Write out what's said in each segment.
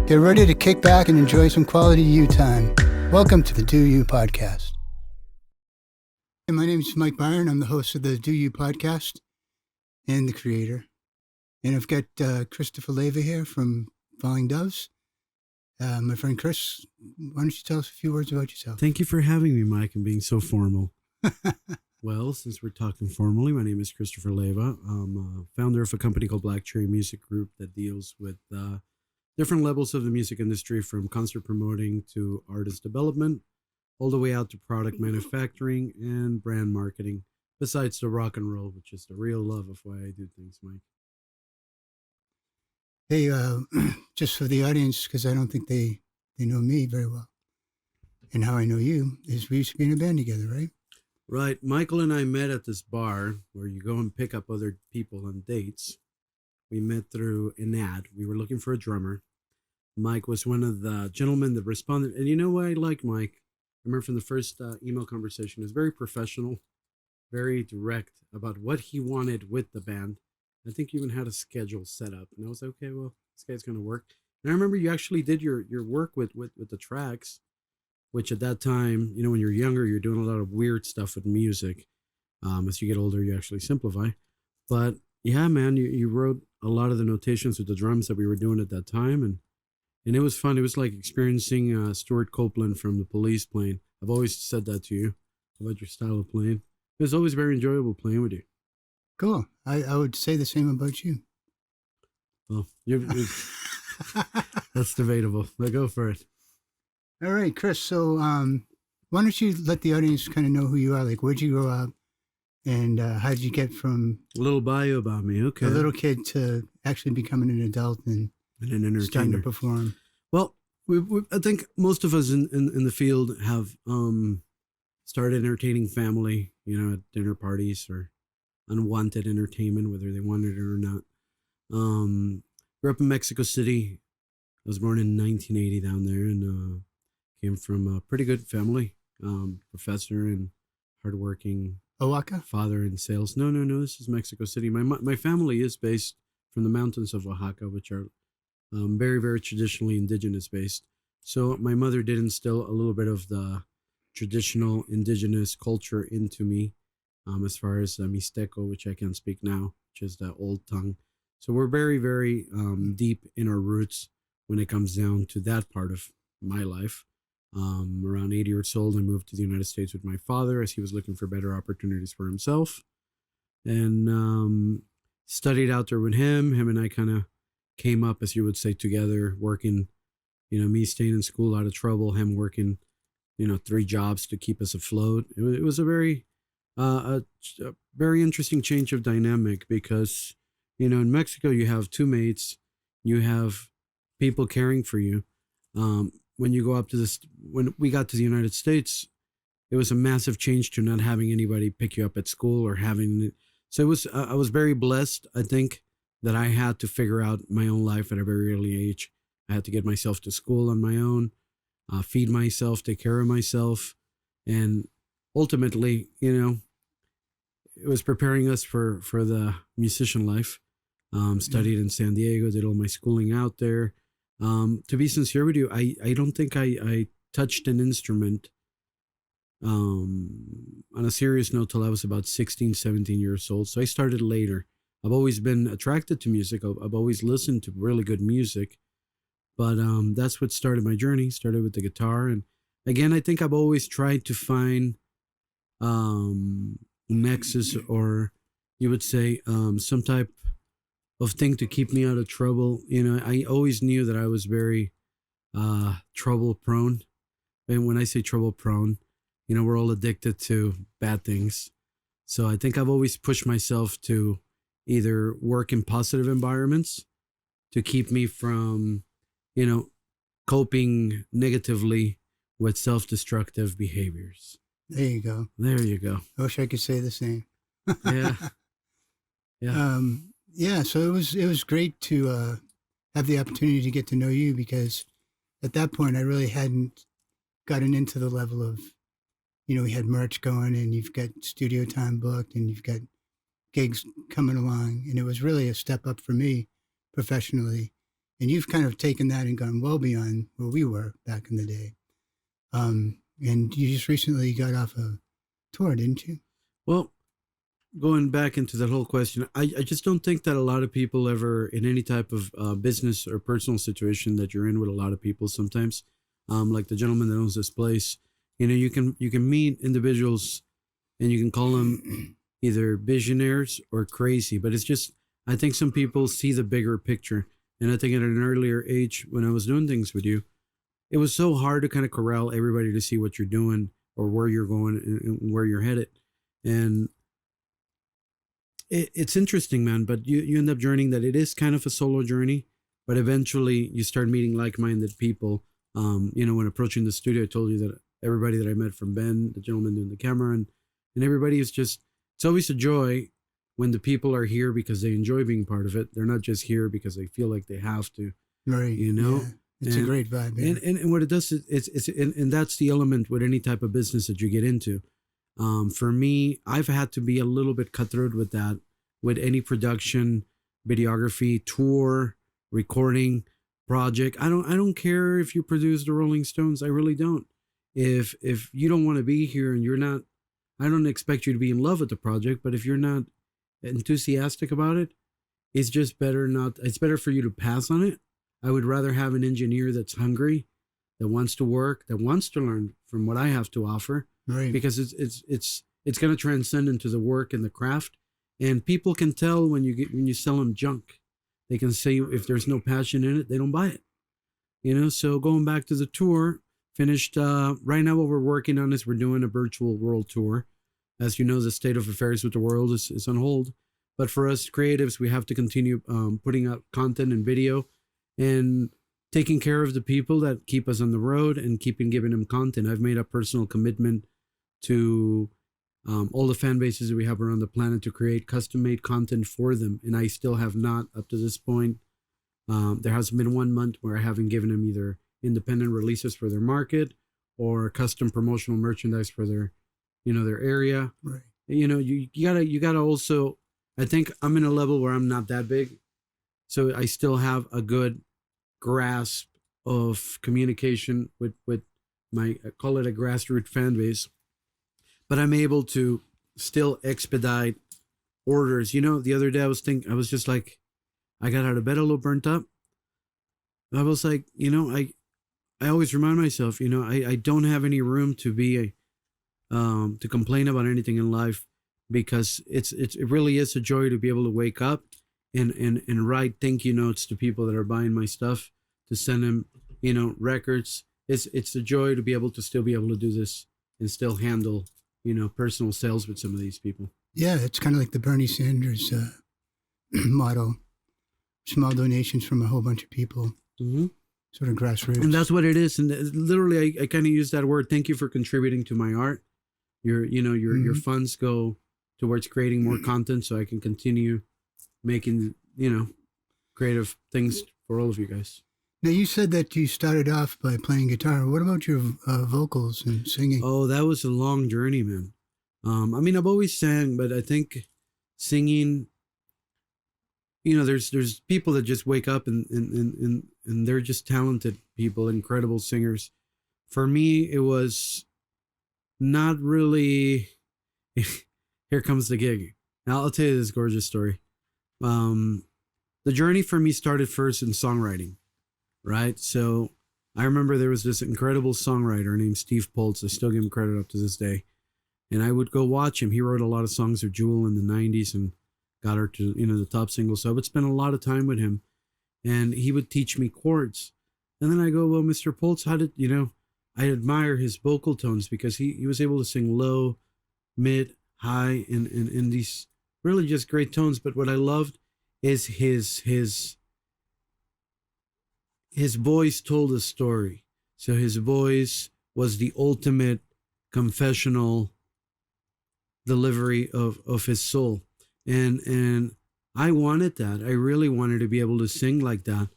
Get ready to kick back and enjoy some quality you time. Welcome to the Do You podcast. Hey, my name is Mike Byron. I'm the host of the Do You podcast and the creator. And I've got Christopher Leyva here from Falling Doves. My friend Chris, why don't you tell us a few words about yourself? Thank you for having me, Mike, and being so formal. Well, since we're talking formally, my name is Christopher Leyva. I'm founder of a company called Black Cherry Music Group that deals with different levels of the music industry, from concert promoting to artist development, all the way out to product manufacturing and brand marketing, besides the rock and roll, which is the real love of why I do things, Mike. Hey, just for the audience, because I don't think they know me very well, and how I know you is we used to be in a band together, right? Right. Michael and I met at this bar where you go and pick up other people on dates. We met through an ad. We were looking for a drummer. Mike was one of the gentlemen that responded. And you know what I like, Mike? I remember from the first email conversation, he was very professional, very direct about what he wanted with the band. I think you even had a schedule set up. And I was like, okay, well, this guy's going to work. And I remember you actually did your work with the tracks, which at that time, you know, when you're younger, you're doing a lot of weird stuff with music. As you get older, you actually simplify. But yeah, man, you wrote a lot of the notations with the drums that we were doing at that time. And it was fun. It was like experiencing Stuart Copeland from The Police playing. I've always said that to you about your style of playing. It was always very enjoyable playing with you. Cool. I would say the same about you. Well, that's debatable. But go for it. All right, Chris. So why don't you let the audience kind of know who you are? Like, where'd you grow up? And how did you get from a little bio about me? Okay, a little kid to actually becoming an adult and an entertainer, starting to perform? Well, I think most of us in the field have started entertaining family, you know, at dinner parties or unwanted entertainment, whether they wanted it or not. Grew up in Mexico City. I was born in 1980 down there, and came from a pretty good family. Professor and hardworking. Oaxaca? Father in sales. No. This is Mexico City. My family is based from the mountains of Oaxaca, which are very, very traditionally indigenous based. So my mother did instill a little bit of the traditional indigenous culture into me, as far as Mixteco, which I can't speak now, which is the old tongue. So we're very, very deep in our roots when it comes down to that part of my life. Around 8 years old, I moved to the United States with my father as he was looking for better opportunities for himself, and studied out there with him. Him and I kind of came up, as you would say, together, working, you know, me staying in school out of trouble, him working, you know, 3 jobs to keep us afloat. It was a very interesting change of dynamic because, you know, in Mexico, you have 2 mates, you have people caring for you. When you go up to this, when we got to the United States, it was a massive change to not having anybody pick you up at school or having. So it was. I was very blessed. I think that I had to figure out my own life at a very early age. I had to get myself to school on my own, feed myself, take care of myself, and ultimately, you know, it was preparing us for the musician life. Studied in San Diego, did all my schooling out there. To be sincere with you, I don't think I touched an instrument on a serious note till I was about 16, 17 years old. So I started later. I've always been attracted to music. I've always listened to really good music. But that's what started my journey, started with the guitar. And again, I think I've always tried to find nexus, or you would say some type of thing to keep me out of trouble. You know, I always knew that I was very trouble prone. And when I say trouble prone, you know, we're all addicted to bad things. So I think I've always pushed myself to either work in positive environments to keep me from, you know, coping negatively with self-destructive behaviors. There you go. There you go. I wish I could say the same. Yeah. Yeah. Yeah, so it was great to have the opportunity to get to know you, because at that point I really hadn't gotten into the level of, you know, we had merch going and you've got studio time booked and you've got gigs coming along, and it was really a step up for me professionally. And you've kind of taken that and gone well beyond where we were back in the day. And you just recently got off a tour, didn't you? Well, going back into that whole question, I just don't think that a lot of people ever, in any type of business or personal situation that you're in with a lot of people sometimes, like the gentleman that owns this place, you can meet individuals and you can call them either visionaries or crazy, but it's just, I think some people see the bigger picture. And I think at an earlier age, when I was doing things with you, it was so hard to kind of corral everybody to see what you're doing or where you're going and where you're headed. And it's interesting, man, but you end up journeying that it is kind of a solo journey, but eventually you start meeting like-minded people. When approaching the studio, I told you that everybody that I met, from Ben, the gentleman doing the camera, and everybody is just, it's always a joy when the people are here because they enjoy being part of it. They're not just here because they feel like they have to, right? Yeah. It's a great vibe. Yeah. And what it does is and that's the element with any type of business that you get into. For me, I've had to be a little bit cutthroat with that, with any production, videography, tour, recording, project. I don't care if you produce the Rolling Stones. I really don't. If you don't want to be here and you're not, I don't expect you to be in love with the project, but if you're not enthusiastic about it, it's just better not. It's better for you to pass on it. I would rather have an engineer that's hungry, that wants to work, that wants to learn from what I have to offer, right? Because it's going to transcend into the work and the craft, and people can tell when you sell them junk. They can say if there's no passion in it, they don't buy it. So going back to the tour, finished. Right now, what we're working on is we're doing a virtual world tour. As you know, the state of affairs with the world is on hold. But for us creatives, we have to continue putting out content and video and taking care of the people that keep us on the road and giving them content. I've made a personal commitment to all the fan bases that we have around the planet to create custom-made content for them. And I still have not, up to this point. There hasn't been 1 month where I haven't given them either independent releases for their market or custom promotional merchandise for their area. Right. You gotta also, I think I'm in a level where I'm not that big. So I still have a good grasp of communication with my, I call it a grassroots fan base, but I'm able to still expedite orders. The other day I was just like, I got out of bed a little burnt up. I was like, I always remind myself, I don't have any room to be to complain about anything in life, because it really is a joy to be able to wake up and write thank you notes to people that are buying my stuff, to send them, records. It's a joy to be able to do this and still handle, personal sales with some of these people. Yeah, it's kind of like the Bernie Sanders motto: small donations from a whole bunch of people. Mm-hmm. Sort of grassroots. And that's what it is. And literally, I kind of use that word. Thank you for contributing to my art. Your funds go towards creating more content so I can continue making, creative things for all of you guys. Now, you said that you started off by playing guitar. What about your vocals and singing? Oh, that was a long journey, man. I've always sang, but I think singing, there's people that just wake up and they're just talented people, incredible singers. For me, it was not really. Here comes the gig. Now I'll tell you this gorgeous story. The journey for me started first in songwriting, right? So I remember there was this incredible songwriter named Steve Poltz. I still give him credit up to this day. And I would go watch him. He wrote a lot of songs for Jewel in the 90s and got her to, the top single. So I would spend a lot of time with him, and he would teach me chords. And then I go, well, Mr. Poltz, how did, I admire his vocal tones, because he was able to sing low, mid, high, and in these really just great tones. But what I loved is his voice told a story. So his voice was the ultimate confessional delivery of his soul. And I wanted that. I really wanted to be able to sing like that.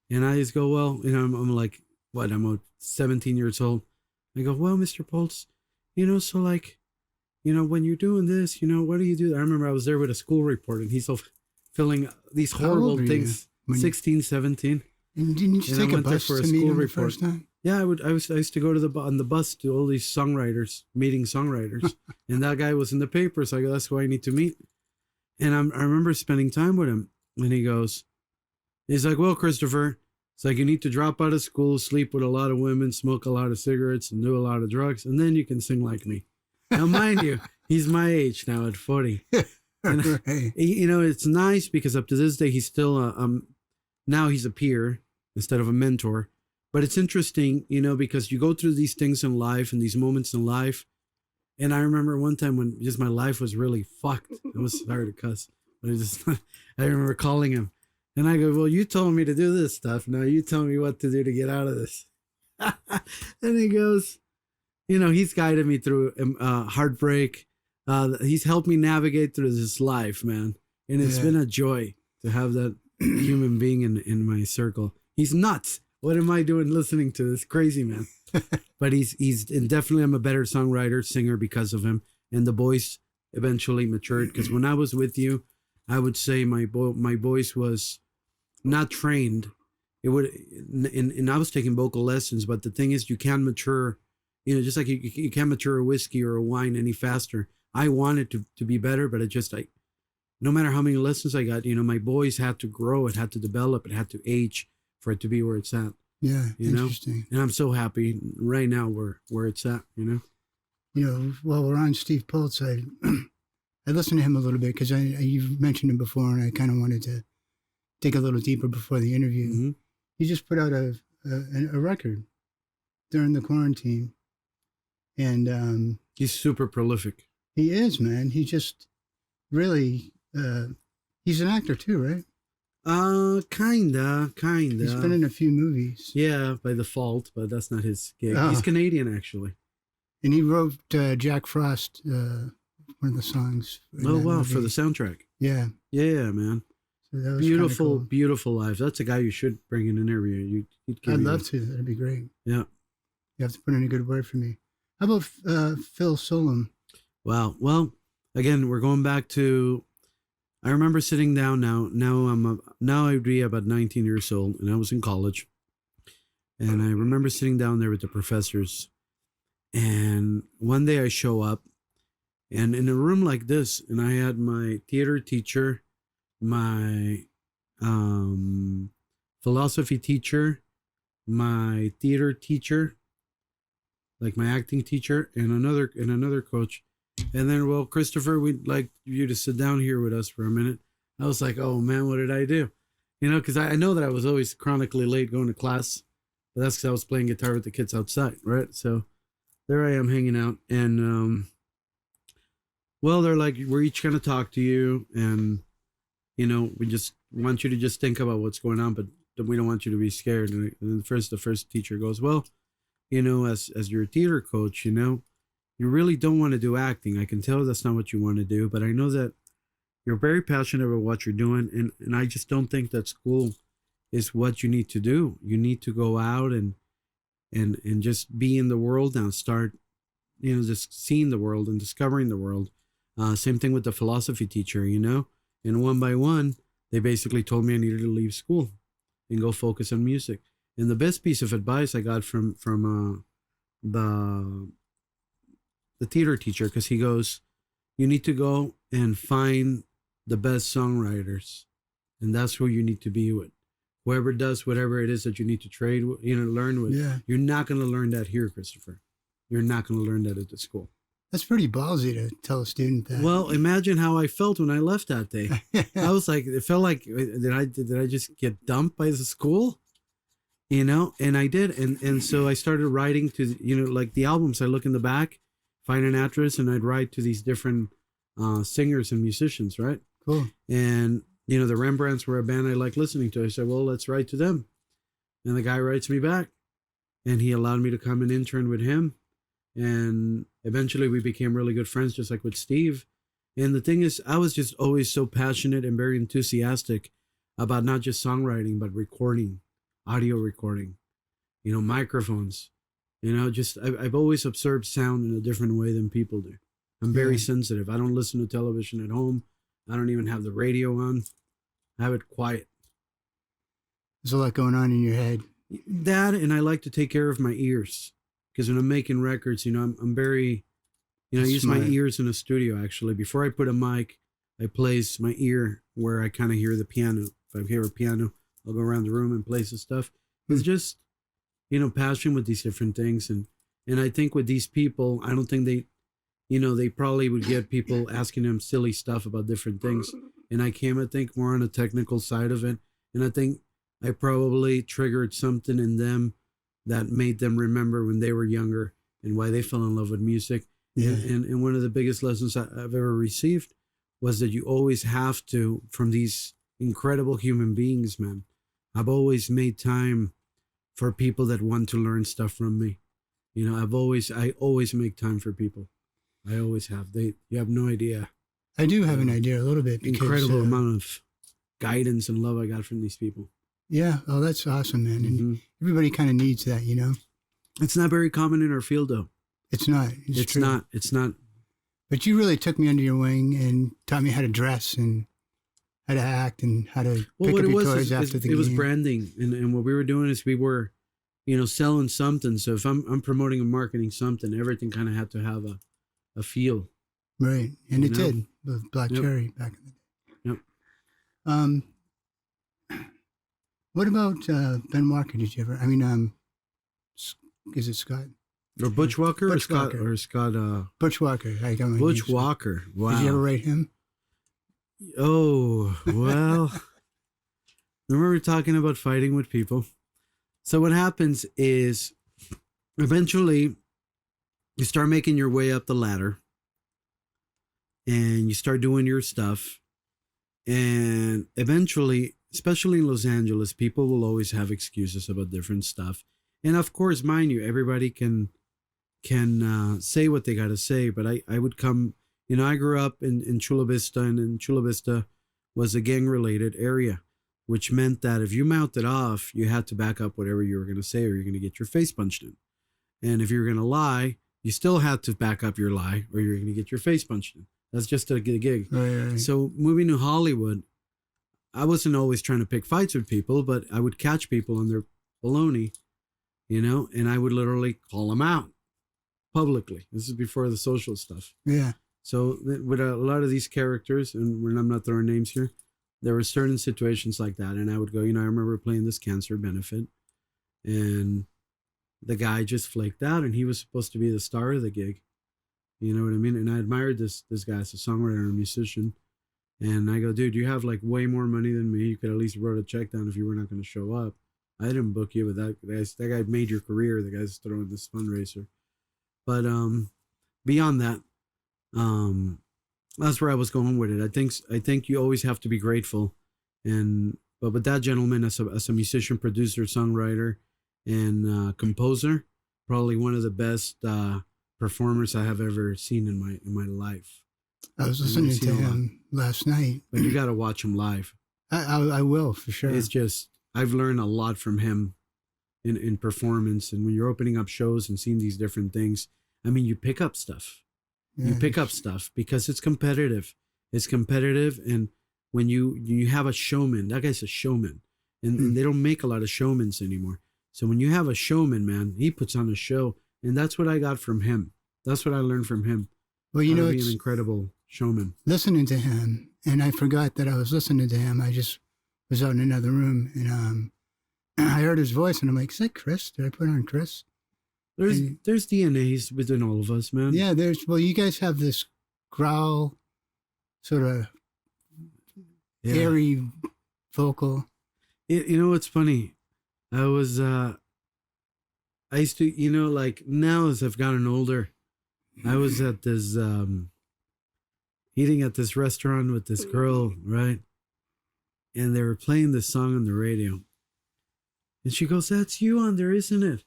And I just go, well, I'm like, what? I'm 17 years old. I go, well, Mr. Poltz, so like, when you're doing this, what do you do? I remember I was there with a school report, and he's filling these horrible things, 16, 17. And didn't you And I take a went there bus for a to meet school him the report. first time? Yeah, I used to go to on the bus to all these songwriters, meeting songwriters. And that guy was in the paper, so I go, that's who I need to meet. And I remember spending time with him. And he's like, well, Christopher, it's like you need to drop out of school, sleep with a lot of women, smoke a lot of cigarettes, and do a lot of drugs, and then you can sing like me. Now, mind you, he's my age now at 40. And, Right. you know, it's nice because up to this day, he's still, now he's a peer instead of a mentor. But it's interesting, you know, because you go through these things in life and these moments in life. And I remember one time when just my life was really fucked. I was sorry to cuss, but I remember calling him. And I go, well, you told me to do this stuff. Now you tell me what to do to get out of this. And he goes, you know, he's guided me through heartbreak. He's helped me navigate through this life, man. And it's been a joy to have that human being in my circle. He's nuts. What am I doing listening to this crazy man? But he's and definitely I'm a better songwriter, singer because of him. And the voice eventually matured. Because when I was with you, I would say my voice was not trained. It would, and I was taking vocal lessons. But the thing is, you can't mature, you know, just like you can't mature a whiskey or a wine any faster. I wanted to be better, but no matter how many lessons I got, you know, my voice had to grow, it had to develop, it had to age for it to be where it's at. Yeah, you know, interesting. And I'm so happy right now where it's at. You know. You know, while we're on Steve Poltz, I listened to him a little bit because you've mentioned him before, and I kind of wanted to dig a little deeper before the interview. Mm-hmm. He just put out a record during the quarantine, and he's super prolific. He is, man. He just really, he's an actor too, right? Kinda. He's been in a few movies. Yeah, by default, but that's not his gig. Oh. He's Canadian, actually. And he wrote Jack Frost, one of the songs. Oh, wow, movie. For the soundtrack. Yeah. Yeah, man. So that was beautiful, cool. Beautiful lives. That's a guy you should bring in an interview. I'd love to. That'd be great. Yeah. You have to put in a good word for me. How about Phil Solem? Wow. Well, again, we're going back to, I remember sitting down now I'd be about 19 years old, and I was in college. And I remember sitting down there with the professors. And one day I show up, and in a room like this, and I had my theater teacher, my philosophy teacher, my theater teacher, like my acting teacher, and another coach. And then, well, Christopher, we'd like you to sit down here with us for a minute. I was like, oh man, what did I do? You know, because I know that I was always chronically late going to class, but that's because I was playing guitar with the kids outside, right? So there I am hanging out, and well, they're like, we're each going to talk to you, and you know, we just want you to just think about what's going on, but we don't want you to be scared. And the first teacher goes, well, you know, as your theater coach, you know, you really don't want to do acting. I can tell that's not what you want to do, but I know that you're very passionate about what you're doing, and I just don't think that school is what you need to do. You need to go out and just be in the world now. Start, you know, just seeing the world and discovering the world. Same thing with the philosophy teacher, you know. And one by one, they basically told me I needed to leave school and go focus on music. And the best piece of advice I got from the theater teacher, because he goes, you need to go and find the best songwriters, and that's who you need to be with. Whoever does whatever it is that you need to trade, you know, learn with. Yeah. You're You're not going to learn that here, Christopher. You're not going to learn that at the school. That's pretty ballsy to tell a student that. Well, imagine how I felt when I left that day. I was like, it felt like, did I just get dumped by the school? You know, and I did. And so I started writing to, you know, like the albums, I look in the back, find an address, and I'd write to these different singers and musicians, right? Cool. And, you know, the Rembrandts were a band I liked listening to. I said, well, let's write to them. And the guy writes me back, and he allowed me to come and intern with him. And eventually we became really good friends, just like with Steve. And the thing is, I was just always so passionate and very enthusiastic about not just songwriting, but recording, audio recording, you know, microphones, you know, just, I've always observed sound in a different way than people do. I'm very sensitive. I don't listen to television at home. I don't even have the radio on. I have it quiet. There's a lot going on in your head. That, and I like to take care of my ears, because when I'm making records, I'm very, I use my ears in a studio. Actually, before I put a mic, I place my ear where I kind of hear the piano. If I hear a piano, I'll go around the room and play some stuff. It's just, passion with these different things. And I think with these people, I don't think they probably would get people asking them silly stuff about different things. And I think, more on the technical side of it. And I think I probably triggered something in them that made them remember when they were younger and why they fell in love with music. Yeah. And one of the biggest lessons I've ever received was that you always have to, from these incredible human beings, man, I've always made time for people that want to learn stuff from me. I always make time for people. I always have. You have no idea. I do have an idea a little bit. Because, incredible amount of guidance and love I got from these people. Yeah. Oh, that's awesome, man. And everybody kind of needs that, It's not very common in our field, though. It's not. It's not. It's not. But you really took me under your wing and taught me how to dress and how to act and how to pick up your toys after the game. It was branding. And what we were doing is we were, selling something. So if I'm promoting and marketing something, everything kind of had to have a feel. Right. And it did with Black Cherry back in the day. Yep. What about Ben Walker? Did you ever? Is it Scott? Or Butch Walker? Butch or Scott? Walker. Or Scott? Butch Walker. Butch Walker. Wow. Did you ever write him? Oh, well. Remember we were talking about fighting with people. So what happens is eventually you start making your way up the ladder and you start doing your stuff. And eventually, especially in Los Angeles, people will always have excuses about different stuff. And of course, mind you, everybody can say what they got to say. But I would come, I grew up in Chula Vista, and in Chula Vista was a gang-related area, which meant that if you mouthed off, you had to back up whatever you were going to say, or you're going to get your face punched in. And if you were going to lie, you still had to back up your lie, or you're going to get your face punched in. That's just a gig. Right. So moving to Hollywood, I wasn't always trying to pick fights with people, but I would catch people on their baloney, and I would literally call them out publicly. This is before the social stuff. Yeah. So with a lot of these characters, and when I'm not throwing names here, there were certain situations like that. And I would go, I remember playing this cancer benefit, and the guy just flaked out, and he was supposed to be the star of the gig. You know what I mean? And I admired this guy as a songwriter and a musician. And I go, dude, you have like way more money than me. You could at least wrote a check down if you were not going to show up. I didn't book you, but that guy made your career. The guy's throwing this fundraiser. But beyond that, that's where I was going with it. I think you always have to be grateful. But with that gentleman, as a musician, producer, songwriter, and composer, probably one of the best performers I have ever seen in my life. I was listening to him last night. But you got to watch him live. I will, for sure. It's just, I've learned a lot from him in performance. And when you're opening up shows and seeing these different things, you pick up stuff. Yeah, you pick up stuff because it's competitive. It's competitive. And when you have a showman, that guy's a showman. And they don't make a lot of showmans anymore. So when you have a showman, man, he puts on a show. And that's what I got from him. That's what I learned from him. Well, it's an incredible showman. Listening to him, and I forgot that I was listening to him. I just was out in another room, and I heard his voice, and I'm like, is that Chris? Did I put on Chris? There's DNAs within all of us, man. Yeah, you guys have this growl, sort of airy vocal. What's funny? I used to, like now as I've gotten older, I was at this, eating at this restaurant with this girl, right? And they were playing this song on the radio. And she goes, that's you on there, isn't it?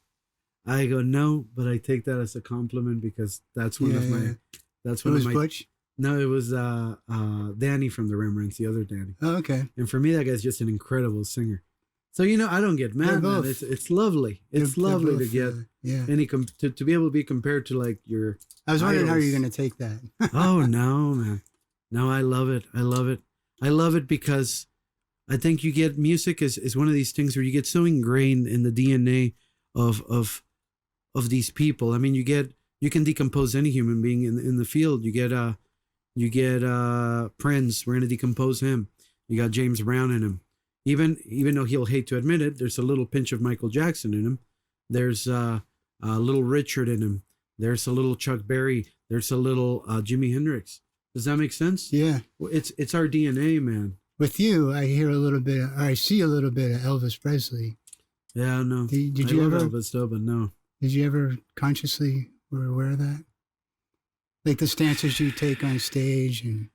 I go, no, but I take that as a compliment because that's one of my, that's one of my. Butch? No, it was Danny from the Rembrandts, the other Danny. Oh, okay. And for me, that guy's just an incredible singer. So, I don't get mad, man. It's lovely. It's lovely to get any to be able to be compared to like your. I was wondering idols. how you're going to take that. Oh no, man! No, I love it. I love it. I love it because I think you get music is one of these things where you get so ingrained in the DNA of these people. I mean, you can decompose any human being in the field. You get Prince. We're gonna decompose him. You got James Brown in him. Even though he'll hate to admit it, there's a little pinch of Michael Jackson in him. There's a little Richard in him. There's a little Chuck Berry. There's a little Jimi Hendrix. Does that make sense? Yeah. It's our DNA, man. With you, I hear a little bit, or I see a little bit of Elvis Presley. Yeah, no. Did you ever? Elvis though, but no. Did you ever consciously were aware of that? Like the stances you take on stage and.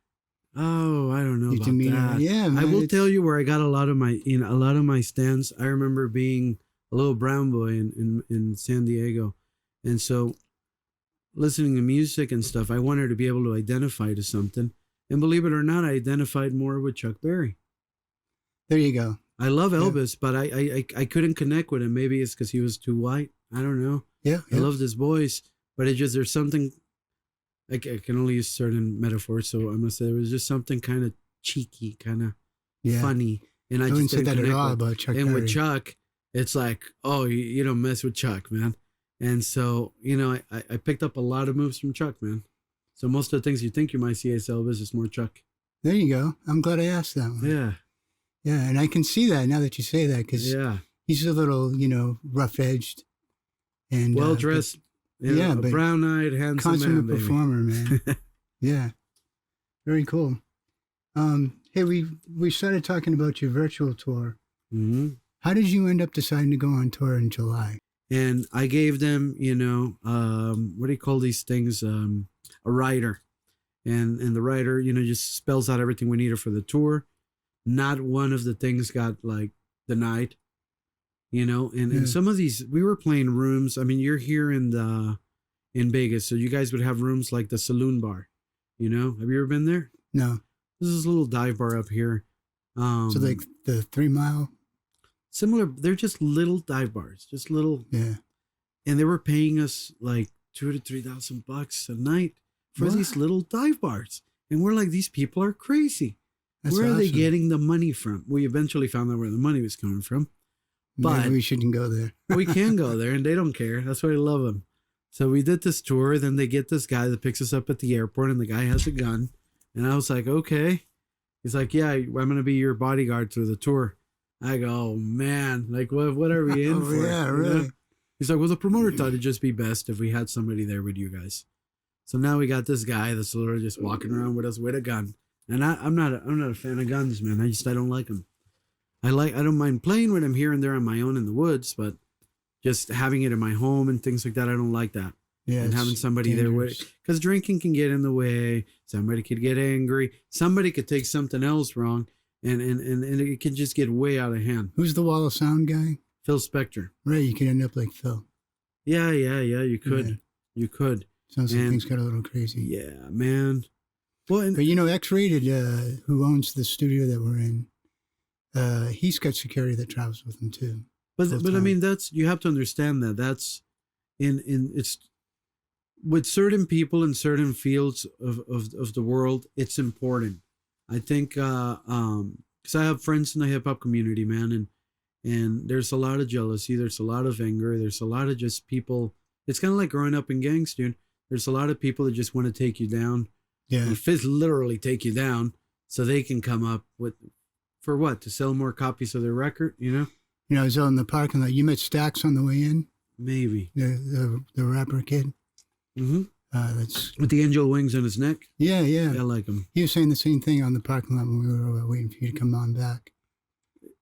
Oh, I don't know about that. Yeah, man, I will tell you where I got a lot of my stands. I remember being a little brown boy in San Diego, and so listening to music and stuff, I wanted to be able to identify to something. And believe it or not, I identified more with Chuck Berry. There you go. I love Elvis, but I couldn't connect with him. Maybe it's because he was too white. I don't know. Yeah. I loved his voice, but there's something. I can only use certain metaphors, so I'm gonna say there was just something kind of cheeky, kind of funny, and I just didn't say that at all with, about Chuck and Berry. with Chuck, it's like, oh, you don't mess with Chuck, man. And so I picked up a lot of moves from Chuck, man. So most of the things you think you might see as Elvis is more Chuck. There you go. I'm glad I asked that one. Yeah, yeah, and I can see that now that you say that because he's a little rough edged and well dressed. Yeah, but brown-eyed, handsome consummate man, performer, man. Yeah, very cool. Hey, we started talking about your virtual tour. Mm-hmm. How did you end up deciding to go on tour in July? And I gave them, what do you call these things? A writer, and the writer, just spells out everything we needed for the tour. Not one of the things got like denied. And some of these, we were playing rooms. I mean, you're here in Vegas, so you guys would have rooms like the Saloon Bar. Have you ever been there? No. This is a little dive bar up here. So like the 3 Mile? Similar, they're just little dive bars, just little. Yeah. And they were paying us like $2,000 to $3,000 a night for these little dive bars. And we're like, these people are crazy. That's where awesome. are they getting the money from? We eventually found out where the money was coming from. But maybe we shouldn't go there. we can go there, and they don't care. That's why I love them. So we did this tour. Then they get this guy that picks us up at the airport, and the guy has a gun. And I was like, okay. He's like, yeah, I'm going to be your bodyguard through the tour. I go, oh, man, like, what are we in for? Yeah, really. He's like, well, the promoter thought it'd just be best if we had somebody there with you guys. So now we got this guy that's literally just walking around with us with a gun. And I'm not a fan of guns, man. I don't like them. I don't mind playing with him here and there on my own in the woods, but just having it in my home and things like that, I don't like that. Yeah, and having somebody dangerous. There with, because drinking can get in the way. Somebody could get angry. Somebody could take something else wrong, and it can just get way out of hand. Who's the Wall of Sound guy? Phil Spector. Right, you could end up like Phil. Yeah, you could. Yeah. You could. Sounds like things got a little crazy. Yeah, man. Well, but X-Rated, who owns the studio that we're in, he's got security that travels with him too. But I mean, you have to understand that's it's with certain people in certain fields of the world, it's important. I think because I have friends in the hip hop community, man, and there's a lot of jealousy, there's a lot of anger, there's a lot of just people. It's kind of like growing up in gangs, dude. There's a lot of people that just want to take you down. Yeah, literally take you down so they can come up with. For what? To sell more copies of their record, I was out in the parking lot. You met Stax on the way in? Maybe. The rapper kid? Mm-hmm. That's with the angel wings on his neck? Yeah. I like him. He was saying the same thing on the parking lot when we were waiting for you to come on back.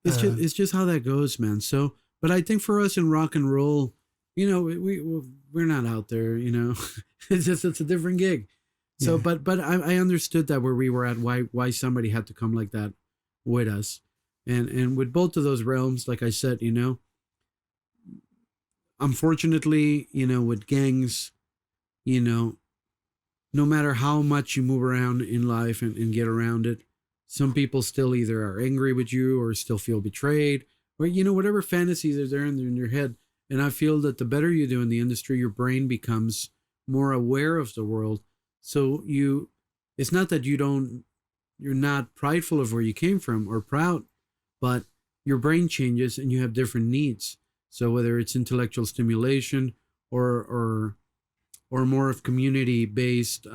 It's just how that goes, man. So, but I think for us in rock and roll, we're not out there, It's a different gig. So, yeah. But I understood that where we were at, why somebody had to come like that with us, and with both of those realms, like I said, unfortunately, with gangs, no matter how much you move around in life and get around it, some people still either are angry with you or still feel betrayed, or whatever fantasies are there in your head. And I feel that the better you do in the industry, your brain becomes more aware of the world. So it's not that you're not prideful of where you came from or proud, but your brain changes and you have different needs. So whether it's intellectual stimulation or or more of community based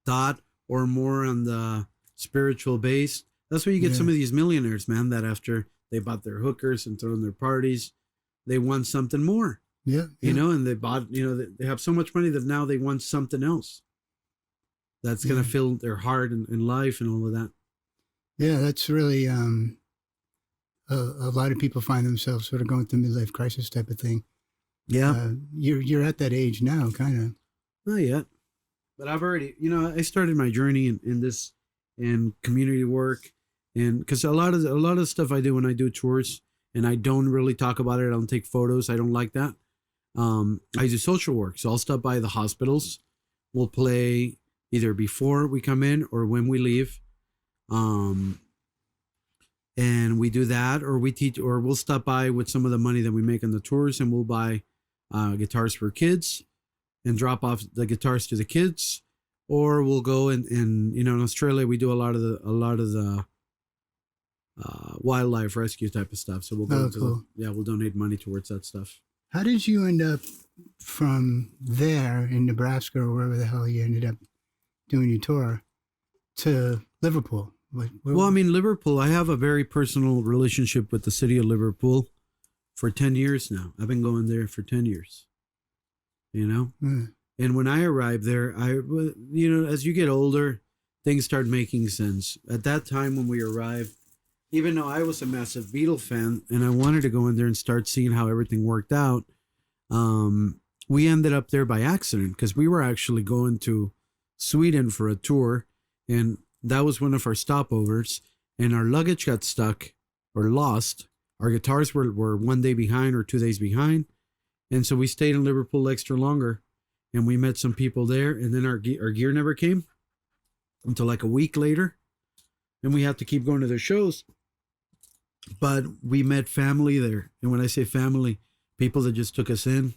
thought, or more on the spiritual base, that's where you get some of these millionaires, man, that after they bought their hookers and thrown their parties, they want something more. Yeah. You know, and they bought, you know, they have so much money that now they want something else that's going to fill their heart and life and all of that. Yeah, that's really a lot of people find themselves sort of going through midlife crisis type of thing. Yeah. You're at that age now, kind of. Not yet, but I've already, you know, I started my journey in this, in community work, and because a lot of stuff I do when I do tours, and I don't really talk about it. I don't take photos. I don't like that. I do social work, so I'll stop by the hospitals. We'll play either before we come in or when we leave, and we do that, or we teach, or we'll stop by with some of the money that we make on the tours, and we'll buy guitars for kids and drop off the guitars to the kids, or we'll go and you know, in Australia we do a lot of the wildlife rescue type of stuff. So we'll go we'll donate money towards that stuff. How did you end up from there in Nebraska or wherever the hell you ended up doing your tour to Liverpool? Well, I mean, Liverpool, I have a very personal relationship with the city of Liverpool for 10 years now. I've been going there for 10 years, you know? And when I arrived there, you know, as you get older, things start making sense. At that time when we arrived, even though I was a massive Beatle fan and I wanted to go in there and start seeing how everything worked out, we ended up there by accident because we were actually going to Sweden for a tour, and that was one of our stopovers, and our luggage got stuck or lost. Our guitars were 1 day behind or 2 days behind, and so we stayed in Liverpool extra longer, and we met some people there, and then our gear never came until like a week later, and we had to keep going to their shows. But we met family there. And when I say family, people that just took us in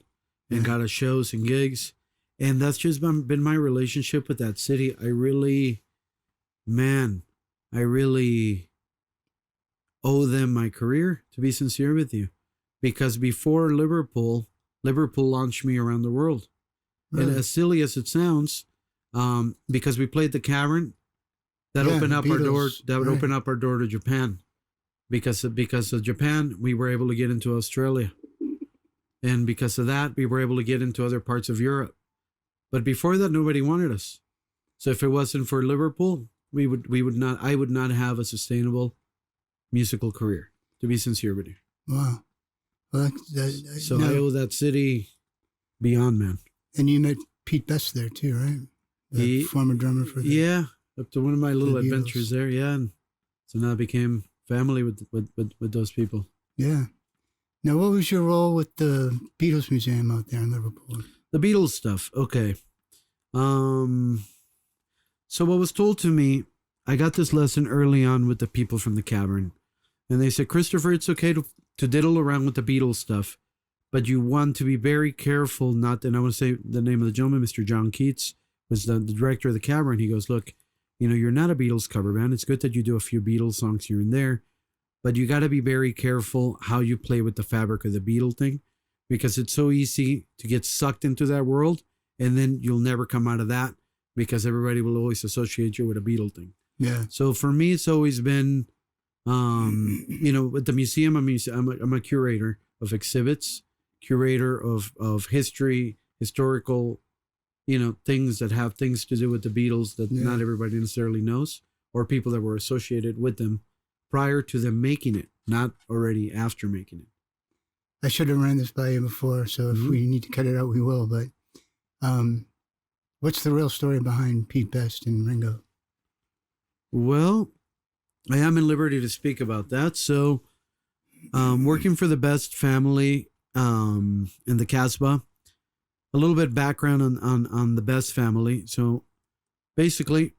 and got us shows and gigs. And that's just been my relationship with that city. I really owe them my career, to be sincere with you. Because before Liverpool launched me around the world. Really? And as silly as it sounds, because we played the Cavern, that opened up Beatles, our door. That would open up our door to Japan. Because of Japan, we were able to get into Australia. And because of that, we were able to get into other parts of Europe. But before that, nobody wanted us. So if it wasn't for Liverpool, I would not have a sustainable musical career, to be sincere with you. Wow. Well, I owe that city beyond, man. And you met Pete Best there too, right? The former drummer for up to one of my little adventures there, and so now I became family with those people. Yeah. Now, what was your role with the Beatles Museum out there in Liverpool? The Beatles stuff. Okay. So what was told to me, I got this lesson early on with the people from the Cavern, and they said, Christopher, it's okay to diddle around with the Beatles stuff, but you want to be very careful not, and I want to say the name of the gentleman, Mr. John Keats, was the director of the Cavern. He goes, look, you know, you're not a Beatles cover band. It's good that you do a few Beatles songs here and there, but you got to be very careful how you play with the fabric of the Beatle thing, because it's so easy to get sucked into that world, and then you'll never come out of that because everybody will always associate you with a Beatle thing. Yeah. So for me, it's always been, you know, with the museum, I'm a curator of exhibits, curator of history, historical, you know, things that have things to do with the Beatles that not everybody necessarily knows, or people that were associated with them prior to them making it, not already after making it. I should have ran this by you before, so if we need to cut it out, we will. But what's the real story behind Pete Best and Ringo? Well, I am in liberty to speak about that. So, working for the Best family in the Casbah. A little bit background on the Best family. So basically,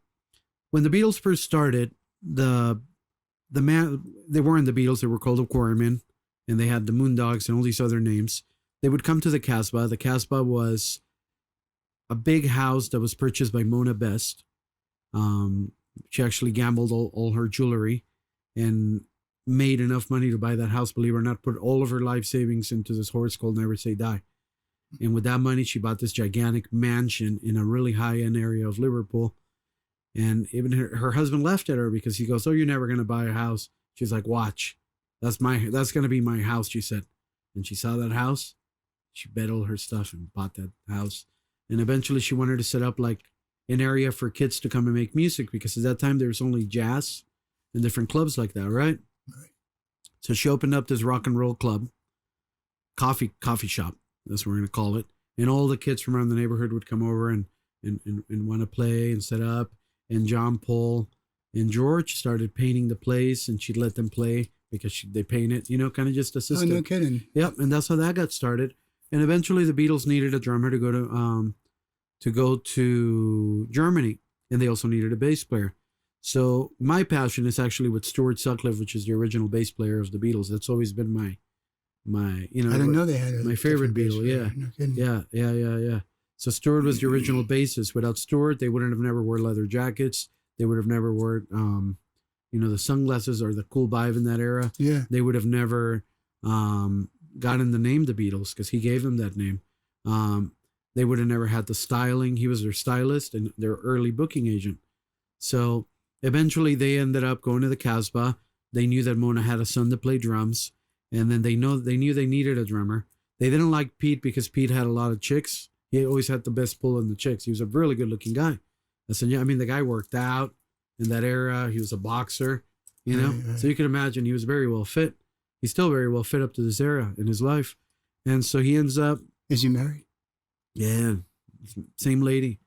when the Beatles first started, they weren't the Beatles, they were called the Quarrymen, and they had the Moondogs and all these other names. They would come to the Casbah. The Casbah was a big house that was purchased by Mona Best. She actually gambled all her jewelry, and made enough money to buy that house, believe it or not, put all of her life savings into this horse called Never Say Die. And with that money, she bought this gigantic mansion in a really high-end area of Liverpool. And even her husband left at her because he goes, "Oh, you're never going to buy a house." She's like, "Watch. That's going to be my house," she said. And she saw that house. She bet all her stuff and bought that house. And eventually she wanted to set up like an area for kids to come and make music, because at that time there was only jazz and different clubs like that, right? Right. So she opened up this rock and roll club, coffee shop. That's what we're going to call it. And all the kids from around the neighborhood would come over and want to play and set up. And John Paul and George started painting the place, and she'd let them play because they paint it, kind of just assistant. Oh, no kidding. Yep, and that's how that got started. And eventually the Beatles needed a drummer to go to Germany, and they also needed a bass player. So my passion is actually with Stuart Sutcliffe, which is the original bass player of the Beatles. That's always been my I didn't know they had my favorite Beatle. Yeah. No kidding. Yeah. So Stuart was the original bassist. Without Stuart, they wouldn't have never wore leather jackets. They would have never worn, the sunglasses or the cool vibe in that era. Yeah. They would have never gotten the name the Beatles, because he gave them that name. They would have never had the styling. He was their stylist and their early booking agent. So eventually they ended up going to the Casbah. They knew that Mona had a son to play drums, and then they knew they needed a drummer. They didn't like Pete because Pete had a lot of chicks. He always had the best pull on the chicks. He was a really good looking guy. I said, yeah, the guy worked out in that era. He was a boxer, Right. So you can imagine he was very well fit. He's still very well fit up to this era in his life. And so he ends up. Is he married? Yeah. Same lady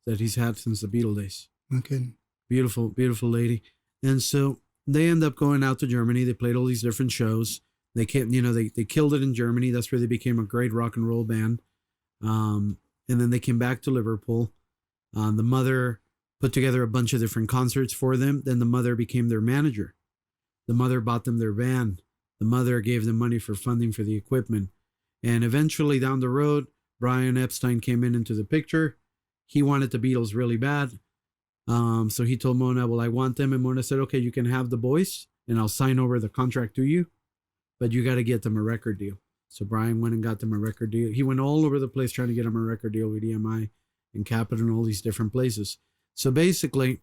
that he's had since the Beatle days. No kidding. Beautiful, beautiful lady. And so they end up going out to Germany. They played all these different shows. They came, they killed it in Germany. That's where they became a great rock and roll band. And then they came back to Liverpool. The mother put together a bunch of different concerts for them. Then the mother became their manager. The mother bought them their van. The mother gave them money for funding for the equipment. And eventually down the road, Brian Epstein came into the picture. He wanted the Beatles really bad. So he told Mona, "Well, I want them." And Mona said, "Okay, you can have the boys and I'll sign over the contract to you, but you got to get them a record deal." So Brian went and got them a record deal. He went all over the place trying to get them a record deal with EMI and Capitol and all these different places. So basically,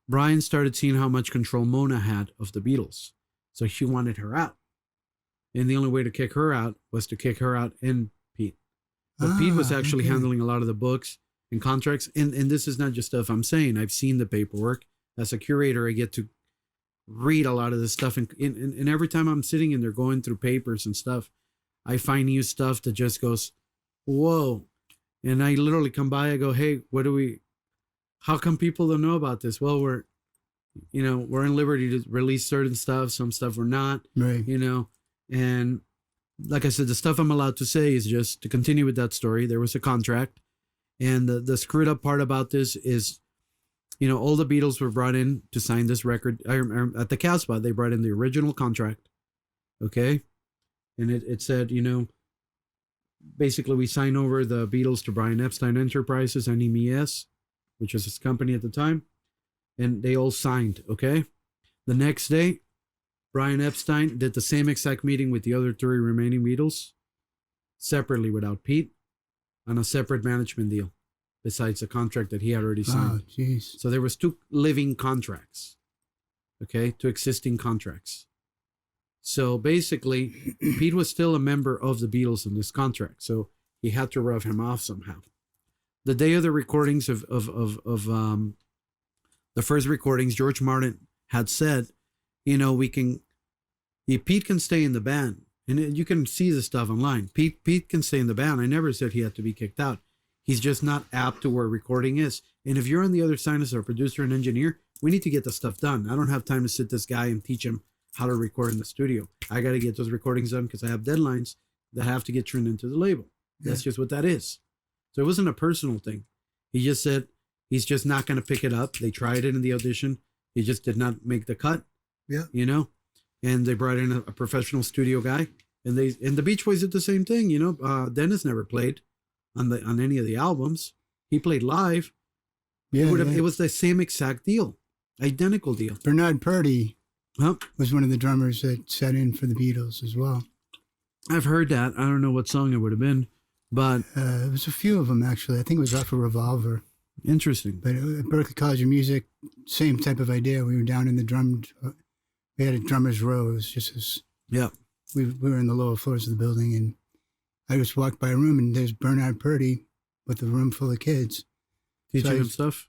Brian started seeing how much control Mona had of the Beatles. So he wanted her out. And the only way to kick her out was to kick her out and Pete. But Pete was actually handling a lot of the books and contracts. And this is not just stuff I'm saying. I've seen the paperwork. As a curator, I get to read a lot of this stuff. And every time I'm sitting in there going through papers and stuff, I find new stuff that just goes, whoa. And I literally come by, I go, "Hey, how come people don't know about this?" Well, we're in liberty to release certain stuff. Some stuff we're not, Right. And like I said, the stuff I'm allowed to say is just to continue with that story. There was a contract. And the screwed up part about this is, all the Beatles were brought in to sign this record. At the Casbah, they brought in the original contract. Okay. And it said, basically we sign over the Beatles to Brian Epstein Enterprises, NEMS, which was his company at the time. And they all signed. Okay. The next day, Brian Epstein did the same exact meeting with the other three remaining Beatles, separately without Pete, on a separate management deal, besides the contract that he had already signed. Oh, jeez. So there was 2 living contracts, okay, 2 existing contracts. So basically, Pete was still a member of the Beatles in this contract, so he had to rub him off somehow. The day of the recordings of the first recordings, George Martin had said, Pete can stay in the band. And you can see the stuff online. Pete can stay in the band. I never said he had to be kicked out. He's just not apt to where recording is. And if you're on the other side as a producer and engineer, we need to get the stuff done. I don't have time to sit this guy and teach him how to record in the studio. I got to get those recordings done because I have deadlines that have to get turned into the label. That's just what that is. So it wasn't a personal thing. He just said he's just not going to pick it up. They tried it in the audition. He just did not make the cut. Yeah. And they brought in a professional studio guy, and the Beach Boys did the same thing. Dennis never played on any of the albums. He played live. Yeah, It was the same exact deal, identical deal. Bernard Purdy Huh? was one of the drummers that sat in for the Beatles as well. I've heard that. I don't know what song it would have been, but It was a few of them, actually. I think it was off of Revolver. interesting. But at Berklee College of Music, same type of idea. We were down in we had a drummer's row. It was just as, Yeah. we were in the lower floors of the building, and I just walked by a room, and there's Bernard Purdy with a room full of kids. Teaching him stuff?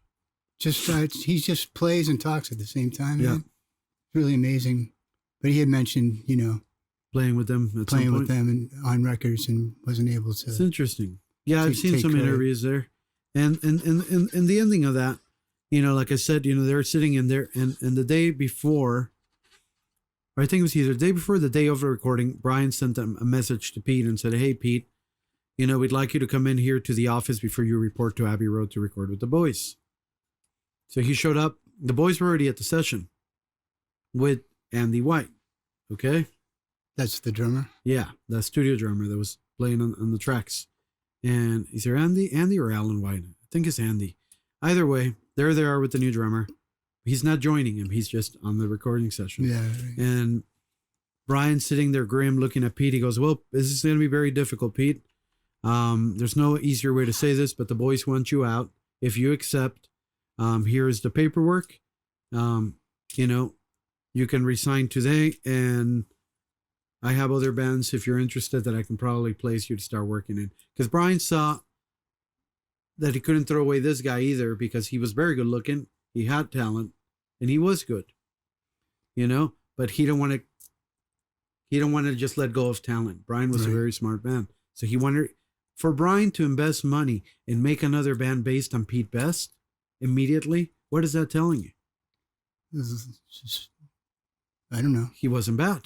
He just plays and talks at the same time. Yeah. Man. It's really amazing. But he had mentioned, Playing with them at playing some with point. them and on records and wasn't able to. It's interesting. Yeah, I've seen take some credit. interviews there. And the ending of that, like I said, they're sitting in there and the day before, or I think it was either the day before or the day of the recording, Brian sent a message to Pete and said, "Hey, Pete, we'd like you to come in here to the office before you report to Abbey Road to record with the boys." So he showed up. The boys were already at the session with Andy White. Okay? That's the drummer. Yeah, the studio drummer that was playing on the tracks. And is there Andy or Alan White? I think it's Andy. Either way, there they are with the new drummer. He's not joining him. He's just on the recording session. Yeah. Right. And Brian's sitting there grim looking at Pete. He goes, "Well, this is going to be very difficult, Pete. There's no easier way to say this, but the boys want you out. If you accept, here's the paperwork. You can resign today, and I have other bands, if you're interested, that I can probably place you to start working in." Because Brian saw that he couldn't throw away this guy either, because he was very good looking, he had talent, and he was good. But he don't want to just let go of talent. Brian was a very smart man. So he wanted for Brian to invest money and make another band based on Pete Best immediately. What is that telling you? This is just, I don't know. He wasn't bad.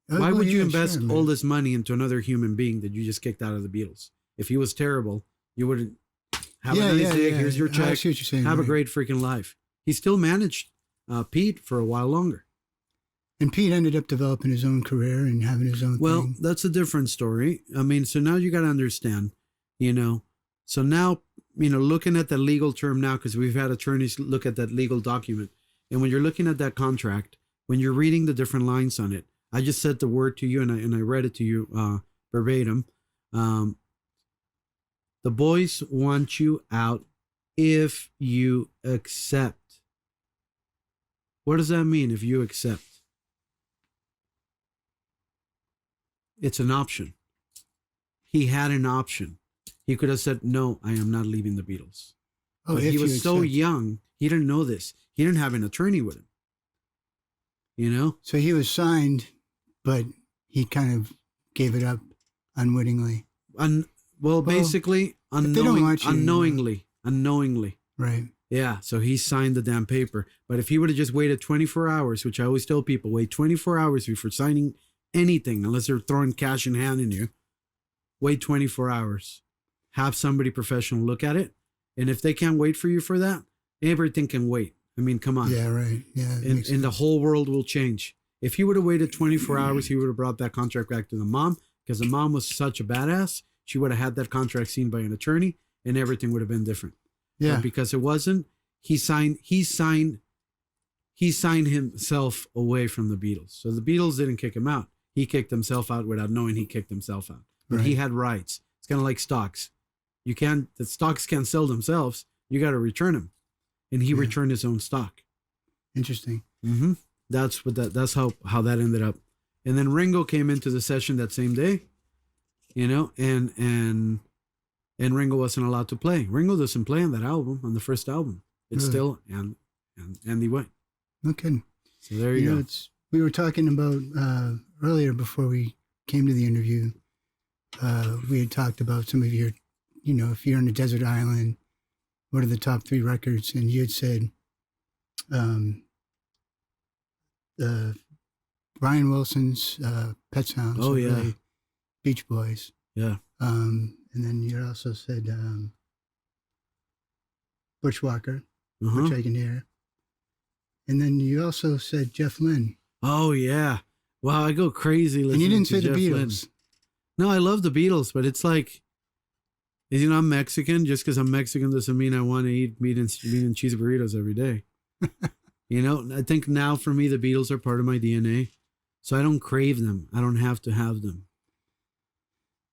Why would you invest all this money into another human being that you just kicked out of the Beatles? If he was terrible, you wouldn't have a nice day. Here's your check. I see what you're saying, have right. a great freaking life. He still managed Pete for a while longer. And Pete ended up developing his own career and having his own Well, thing. that's a different story. I mean, so now you got to understand, So now, looking at the legal term now, because we've had attorneys look at that legal document. And when you're looking at that contract, when you're reading the different lines on it, I just said the word to you and I read it to you verbatim. The boys want you out if you accept. What does that mean, if you accept? It's an option. He had an option. He could have said, "No, I am not leaving the Beatles." Oh, But he was so young, he didn't know this. He didn't have an attorney with him. So he was signed, but he kind of gave it up unwittingly. Basically, if they don't want you, unknowingly. Right. Yeah, so he signed the damn paper. But if he would have just waited 24 hours, which I always tell people, wait 24 hours before signing anything, unless they're throwing cash in hand in you, wait 24 hours. Have somebody professional look at it. And if they can't wait for you for that, everything can wait. I mean, come on. Yeah, right. Yeah. And the whole world will change. If he would have waited 24 hours, he would have brought that contract back to the mom, because the mom was such a badass. She would have had that contract seen by an attorney, and everything would have been different. Yeah. But because it wasn't, he signed himself away from the Beatles. So the Beatles didn't kick him out. He kicked himself out without knowing he kicked himself out. But he had rights. It's kind of like stocks. The stocks can't sell themselves. You got to return them. And he returned his own stock. Interesting. Mm-hmm. That's how that ended up. And then Ringo came into the session that same day, and Ringo wasn't allowed to play. Ringo doesn't play on that album, on the first album. It's still and Andy White. No kidding. So there you go. We were talking about earlier before we came to the interview. We had talked about some of your, if you're on a desert island, what are the top 3 records? And you had said Brian Wilson's Pet Sounds. Oh, yeah. Really Beach Boys. Yeah. And then you also said Butch Walker, which I can hear. And then you also said Jeff Lynne. Oh, yeah. Wow, I go crazy listening to And you didn't say Jeff the Beatles. Lynne. No, I love the Beatles, but it's like, I'm Mexican. Just because I'm Mexican doesn't mean I want to eat meat and cheese burritos every day. You know, I think now for me, the Beatles are part of my DNA. So I don't crave them. I don't have to have them.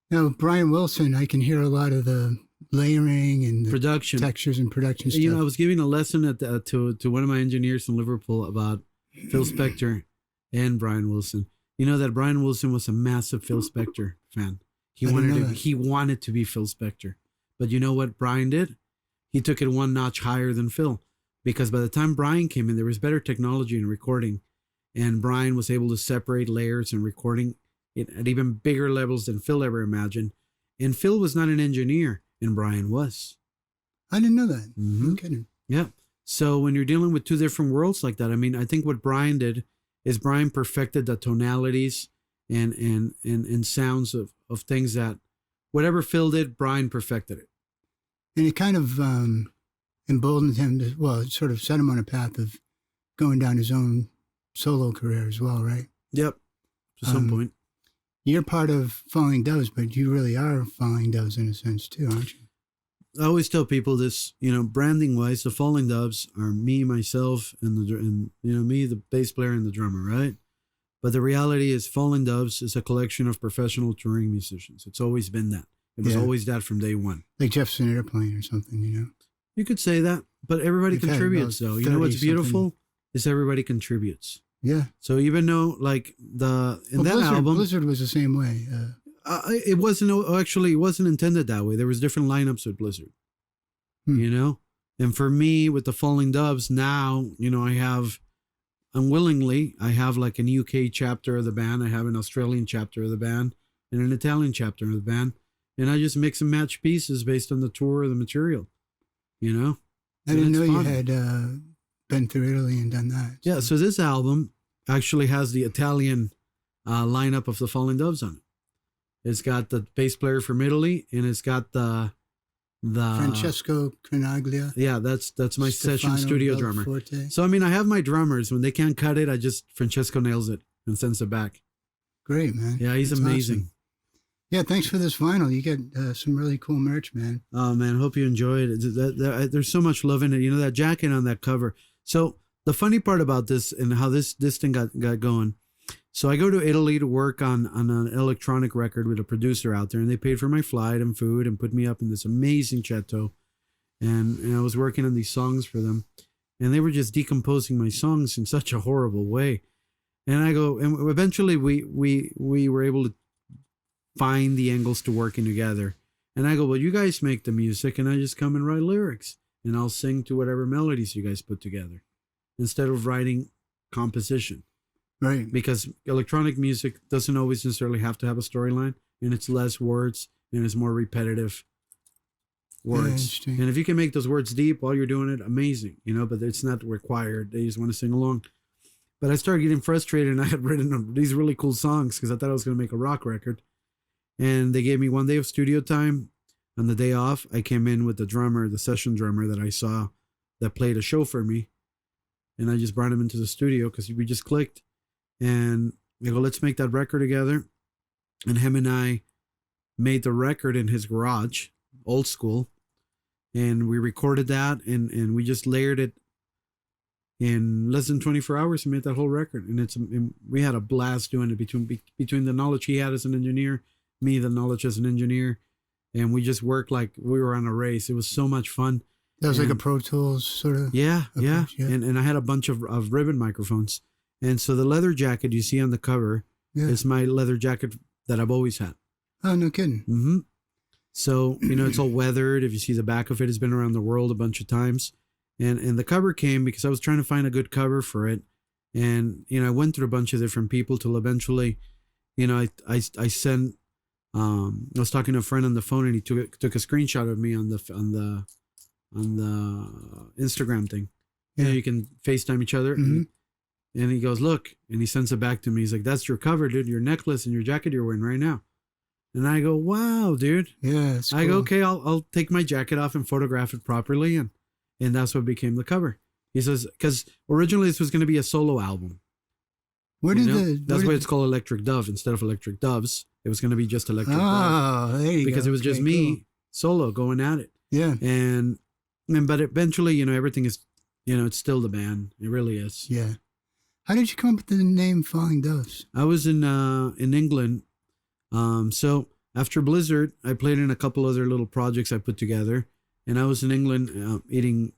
Now, Brian Wilson, I can hear a lot of the layering and the Production. textures and production stuff. You know, I was giving a lesson to one of my engineers in Liverpool about Phil Spector and Brian Wilson. You know that Brian Wilson was a massive Phil Spector fan. He wanted to be Phil Spector. But you know what Brian did? He took it one notch higher than Phil. Because by the time Brian came in, there was better technology in recording. And Brian was able to separate layers and recording it at even bigger levels than Phil ever imagined. And Phil was not an engineer, and Brian was. I didn't know that. Mm-hmm. I'm kidding. Yeah. So when you're dealing with two different worlds like that, I mean, I think what Brian did is Brian perfected the tonalities and sounds of things that whatever Phil did, Brian perfected it. And it kind of emboldened him to, well, it sort of set him on a path of going down his own solo career as well, right? Yep. To some point. You're part of Falling Doves, but you really are Falling Doves in a sense too, aren't you? I always tell people this, you know, branding wise, the Falling Doves are me, myself, and me, the bass player and the drummer, right? But the reality is Falling Doves is a collection of professional touring musicians. It's always been that. It was always that from day one. Like Jefferson Airplane or something, you know? You could say that, but everybody contributes though. You know what's beautiful is everybody contributes. Yeah. So even though like Blizzard was the same way. It wasn't intended that way. There was different lineups with Blizzard, you know? And for me with the Falling Doves now, you know, I have like an UK chapter of the band. I have an Australian chapter of the band and an Italian chapter of the band. And I just mix and match pieces based on the tour or the material, you know? I didn't know you had been through Italy and done that. So. Yeah, so this album actually has the Italian lineup of the Falling Doves on it. It's got the bass player from Italy, and it's got the Francesco Crenaglia. Yeah, that's my session studio drummer. So I mean, I have my drummers. When they can't cut it, Francesco nails it and sends it back. Great, man. Yeah, he's amazing. Awesome. Yeah, thanks for this vinyl. You get some really cool merch, man. Oh, man, hope you enjoyed it. There's so much love in it. You know, that jacket on that cover. So the funny part about this and how this thing got going. So I go to Italy to work on an electronic record with a producer out there, and they paid for my flight and food and put me up in this amazing chateau. And I was working on these songs for them, and they were just decomposing my songs in such a horrible way. And I go, and eventually we were able to find the angles to working together. And I go, well, you guys make the music and I just come and write lyrics and I'll sing to whatever melodies you guys put together instead of writing composition. Right. Because electronic music doesn't always necessarily have to have a storyline, and it's less words and it's more repetitive words. Yeah, and if you can make those words deep while you're doing it, amazing, you know, but it's not required. They just want to sing along. But I started getting frustrated, and I had written these really cool songs because I thought I was going to make a rock record. And they gave me one day of studio time. On the day off, I came in with the session drummer that I saw that played a show for me. And I just brought him into the studio because we just clicked. And I go, let's make that record together. And him and I made the record in his garage, old school. And we recorded that, and we just layered it in less than 24 hours and made that whole record. And we had a blast doing it between the knowledge he had as an engineer, me, the knowledge as an engineer, and we just worked like we were on a race. It was so much fun. That was like a Pro Tools sort of approach, yeah. And I had a bunch of ribbon microphones. And so the leather jacket you see on the cover is my leather jacket that I've always had. Oh, no kidding. Mm-hmm. So, you know, it's all weathered. If you see the back of it, it's been around the world a bunch of times. And the cover came because I was trying to find a good cover for it. And, you know, I went through a bunch of different people till eventually, you know, I sent, I was talking to a friend on the phone, and he took a screenshot of me on the Instagram thing. You know, you can FaceTime each other. Mm-hmm. And he goes, look, and he sends it back to me. He's like, that's your cover, dude, your necklace and your jacket you're wearing right now. And I go, wow, dude. Yeah, it's cool. I go, okay, I'll take my jacket off and photograph it properly. And that's what became the cover. He says, because originally this was going to be a solo album. That's why it's called Electric Dove instead of Electric Doves. It was going to be just Electric Dove. There you because go. It was just me solo going at it. Yeah. But eventually, you know, everything is it's still the band. It really is. Yeah. How did you come up with the name Falling Doves? I was in England. So after Blizzard, I played in a couple other little projects I put together, and I was in England eating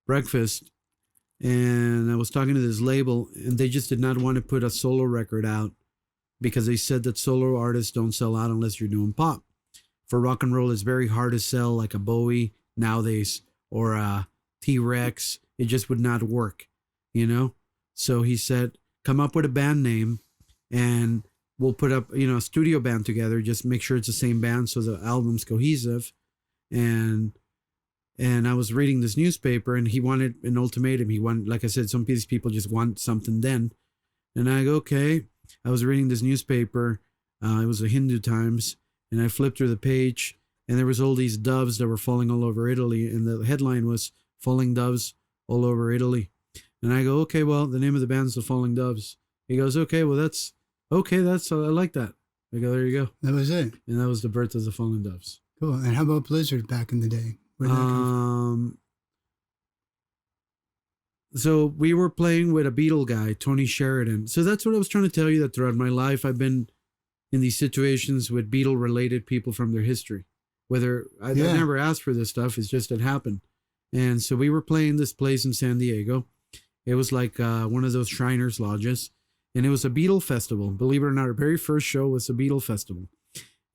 breakfast, and I was talking to this label, and they just did not want to put a solo record out because they said that solo artists don't sell out unless you're doing pop. For rock and roll, it's very hard to sell like a Bowie nowadays or a T-Rex. It just would not work, So he said, come up with a band name and we'll put up, a studio band together. Just make sure it's the same band so the album's cohesive. And I was reading this newspaper and he wanted an ultimatum. He wanted, like I said, some of these people just want something then. And I go, okay. I was reading this newspaper. It was a Hindu Times. And I flipped through the page and there was all these doves that were falling all over Italy. And the headline was Falling Doves All Over Italy. And I go, okay, well, the name of the band's the Falling Doves. He goes, okay, well, I like that. I go, there you go. That was it. And that was the birth of the Falling Doves. Cool. And how about Blizzard back in the day? Where'd that come So we were playing with a Beatle guy, Tony Sheridan. So that's what I was trying to tell you, that throughout my life, I've been in these situations with Beatle-related people from their history. Whether I never asked for this stuff, it's just it happened. And so we were playing this place in San Diego. It was like one of those Shriners Lodges. And it was a Beatle festival. Believe it or not, our very first show was a Beatle festival.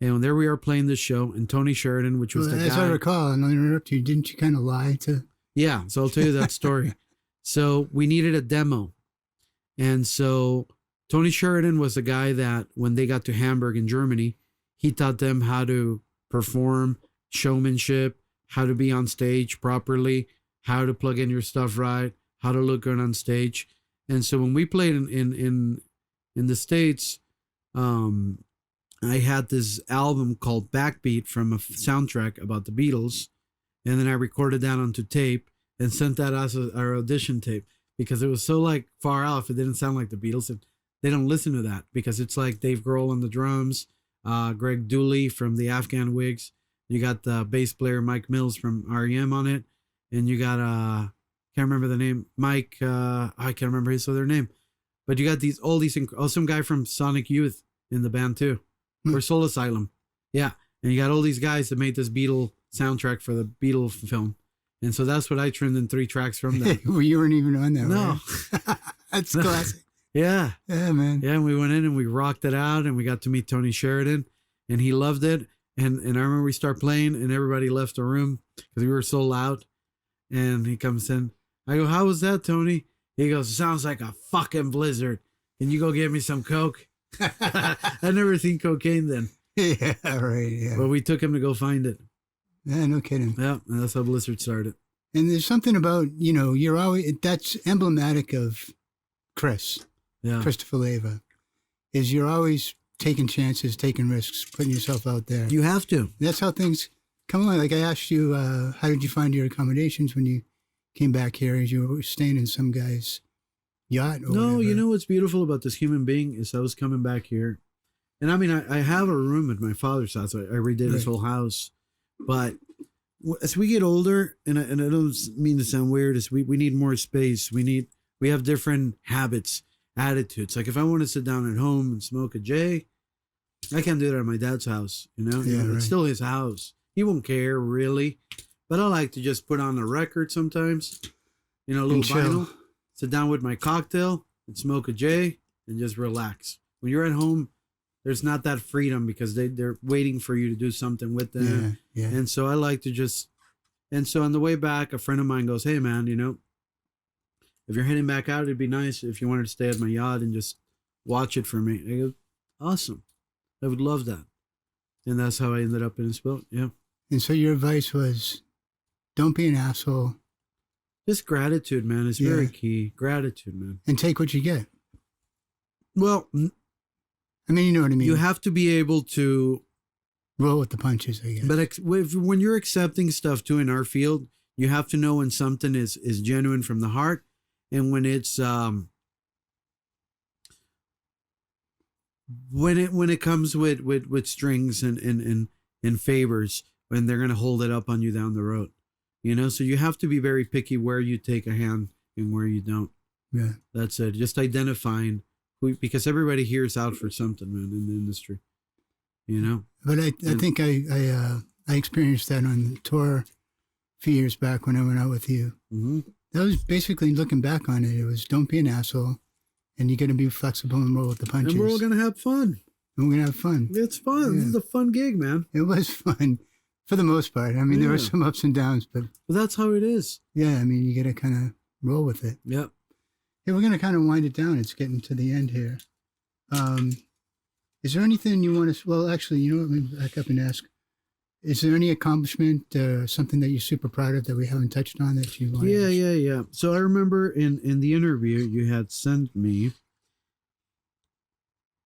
And there we are playing this show. And Tony Sheridan, which was the guy... As I recall, and I'll interrupt you, didn't you kind of lie to... Yeah, so I'll tell you that story. So we needed a demo. And so Tony Sheridan was the guy that when they got to Hamburg in Germany, he taught them how to perform, showmanship, how to be on stage properly, how to plug in your stuff right, how to look good on stage. And so when we played in the States, I had this album called Backbeat from a soundtrack about the Beatles. And then I recorded that onto tape and sent that as our audition tape because it was so like far off. It didn't sound like the Beatles. They don't listen to that because it's like Dave Grohl on the drums, Greg Dooley from the Afghan Wigs. You got the bass player Mike Mills from REM on it. And you got, can't remember the name, Mike, I can't remember his other name. But you got some guy from Sonic Youth in the band too. Or Soul Asylum. Yeah. And you got all these guys that made this Beatle soundtrack for the Beatle film. And so that's what I trimmed in 3 tracks from that. Well, you weren't even on that. No. Right? That's classic. Yeah. Yeah, man. Yeah, and we went in and we rocked it out and we got to meet Tony Sheridan and he loved it. And I remember we start playing and everybody left the room because we were so loud. And he comes in. I go, how was that, Tony? He goes, sounds like a fucking blizzard. Can you go get me some Coke? I'd never seen cocaine then. Yeah, right. Yeah. But we took him to go find it. Yeah, no kidding. Yeah, and that's how Blizzard started. And there's something about, you're always, that's emblematic of Chris. Yeah. Christopher Leyva. Is you're always taking chances, taking risks, putting yourself out there. You have to. That's how things come along. Like I asked you, how did you find your accommodations when you came back here? As you were staying in some guy's yacht or No, whatever? you know what's beautiful about this human being is I was coming back here. And I mean, I have a room at my father's house. I redid his whole house. But as we get older, and I don't mean to sound weird, is we need more space. We have different habits, attitudes. Like if I want to sit down at home and smoke a J, I can't do that at my dad's house. Yeah, right. It's still his house. He won't care really. But I like to just put on a record sometimes, a little vinyl, sit down with my cocktail and smoke a J and just relax. When you're at home, there's not that freedom because they're waiting for you to do something with them. Yeah. And so I like to and so on the way back, a friend of mine goes, hey man, if you're heading back out, it'd be nice if you wanted to stay at my yacht and just watch it for me. I go, awesome. I would love that. And that's how I ended up in his boat. Yeah. And so your advice was, don't be an asshole. Just gratitude, man. It's very key. Gratitude, man. And take what you get. Well, I mean, you know what I mean. You have to be able to roll with the punches, I guess. But when you're accepting stuff too in our field, you have to know when something is genuine from the heart, and when it's when it comes with strings and favors, when they're gonna hold it up on you down the road. So you have to be very picky where you take a hand and where you don't. Yeah. That's it. Just identifying because everybody here is out for something, man, in the industry. But I think I experienced that on the tour a few years back when I went out with you. Mm-hmm. That was basically, looking back on it, it was don't be an asshole, and you got to be flexible and roll with the punches. And we're all gonna have fun. And we're gonna have fun. It's fun. Yeah. This is a fun gig, man. It was fun for the most part. I mean, there were some ups and downs, but that's how it is. Yeah, I mean, you got to kind of roll with it. Yep. Hey, we're gonna kind of wind it down. It's getting to the end here. Is there anything you want to? Well, actually, let me back up and ask. Is there any accomplishment, something that you're super proud of that we haven't touched on that you want? Yeah. So I remember in the interview you had sent me,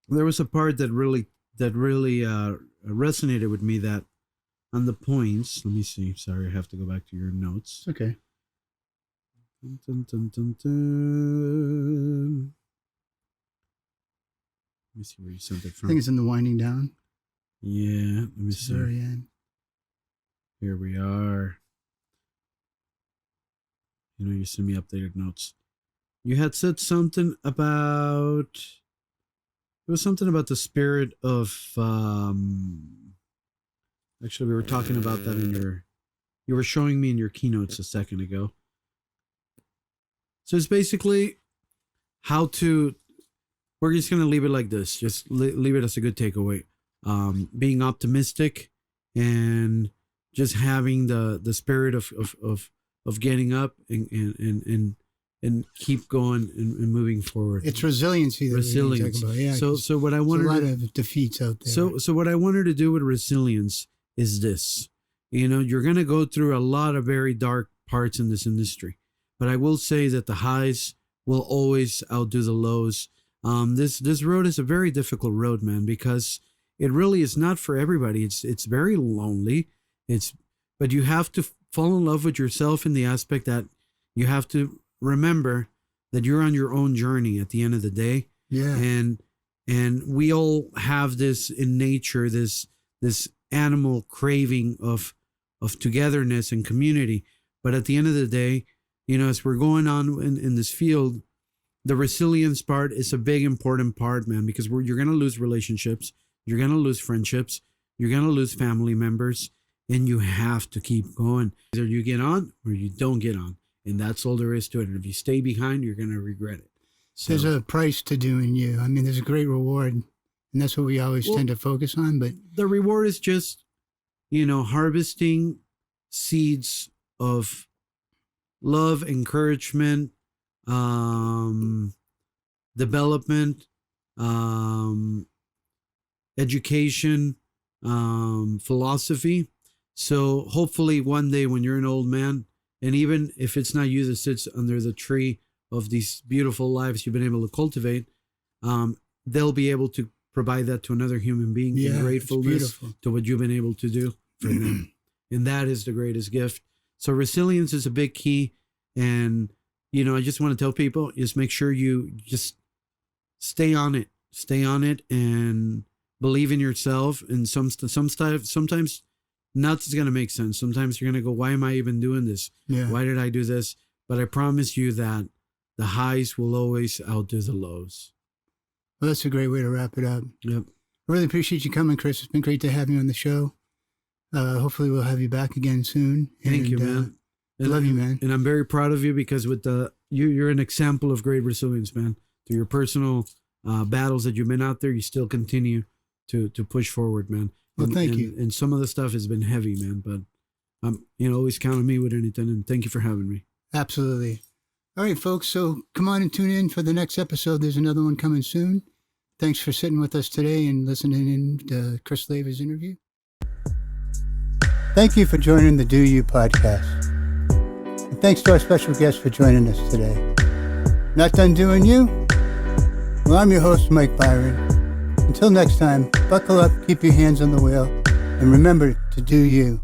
there was a part that really resonated with me. That on the points. Let me see. Sorry, I have to go back to your notes. Okay. Dun, dun, dun, dun. Let me see where you sent it from. I think it's in the winding down. Yeah. Let me see. Very end. Here we are. You sent me updated notes. You had said something about... It was something about the spirit of... Actually, we were talking about that in your... You were showing me in your keynotes a second ago. So it's basically how to... We're just going to leave it like this. Just leave it as a good takeaway. Being optimistic and... just having the spirit of getting up and keep going and moving forward. It's resiliency that we're talking about. Yeah. So what I wanted, a lot of defeats out there. So what I wanted to do with resilience is this. You're going to go through a lot of very dark parts in this industry, but I will say that the highs will always outdo the lows. This road is a very difficult road, man, because it really is not for everybody. It's very lonely. But you have to fall in love with yourself in the aspect that you have to remember that you're on your own journey at the end of the day. Yeah. And we all have this in nature, this animal craving of togetherness and community. But at the end of the day, as we're going on in this field, the resilience part is a big, important part, man, because you're going to lose relationships. You're going to lose friendships. You're going to lose family members. And you have to keep going. Either you get on or you don't get on. And that's all there is to it. And if you stay behind, you're going to regret it. So, there's a price to doing you. I mean, there's a great reward. And that's what we always tend to focus on. But the reward is just, harvesting seeds of love, encouragement, development, education, philosophy. So hopefully one day when you're an old man, and even if it's not you that sits under the tree of these beautiful lives you've been able to cultivate, they'll be able to provide that to another human being in gratefulness to what you've been able to do for them. And that is the greatest gift. So resilience is a big key. And, I just want to tell people, just make sure you just stay on it. Stay on it and believe in yourself. And sometimes nuts is going to make sense. Sometimes you're going to go, why am I even doing this? Yeah. Why did I do this? But I promise you that the highs will always outdo the lows. Well, that's a great way to wrap it up. Yep. I really appreciate you coming, Chris. It's been great to have you on the show. Hopefully we'll have you back again soon. Thank you, man. I love you, man. And I'm very proud of you because with you're an example of great resilience, man. Through your personal battles that you've been out there, you still continue to push forward, man. Well, thank you. And some of the stuff has been heavy, man, but always count on me with anything. And thank you for having me. Absolutely. All right, folks. So come on and tune in for the next episode. There's another one coming soon. Thanks for sitting with us today and listening in to Chris Leyva's interview. Thank you for joining the Do You podcast. And thanks to our special guest for joining us today. Not done doing you? Well, I'm your host, Mike Byron. Until next time, buckle up, keep your hands on the wheel, and remember to do you.